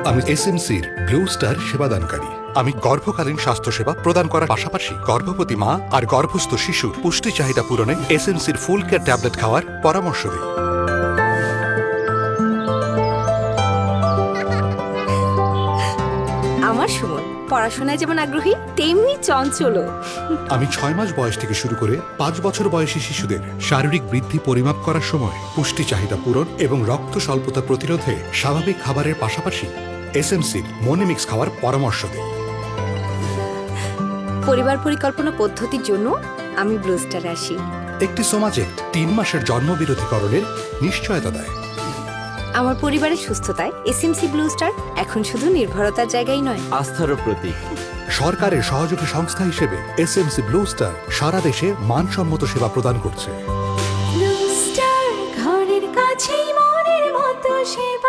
আমি এসএমসির blue star সেবাদানকারী। আমি গর্ভকালীন স্বাস্থ্যসেবা প্রদান করার পাশাপাশি গর্ভবতী মা আর গর্ভস্থ শিশুর পুষ্টি চাহিদা পূরণে এসএমসির ফুল কেয়ার ট্যাবলেট খাওয়ার পরামর্শ দিই। আমার সুমন পড়াশোনায় যেমন আগ্রহী তেমনি চঞ্চলও। আমি 6 মাস বয়স থেকে শুরু করে 5 বছর বয়সী শিশুদের শারীরিক বৃদ্ধি পরিমাপ করার সময় পুষ্টি চাহিদা পূরণ এবং রক্ত স্বল্পতা প্রতিরোধে স্বাভাবিক খাবারের পাশাপাশি এসএমসির মনিমিক্স খাওয়ার পরামর্শ দিই। পরিবার পরিকল্পনা পদ্ধতির জন্য আমি ব্লু স্টারে আসি। একটি সোমাজেক্ট 3 মাসের জন্মবিরতিকরণের নিশ্চয়তা দেয়। আমার পরিবারের সুস্থতায় এসএমসি ব্লু স্টার এখন শুধু নির্ভরতার জায়গায় নয়, আস্থারও প্রতীক। সরকারের সহযোগী সংস্থা হিসেবে এসএমসি ব্লু স্টার সারা দেশে মানসম্মত সেবা প্রদান করছে। ব্লু স্টার ঘরের কাছেই মনের মতো সেবা।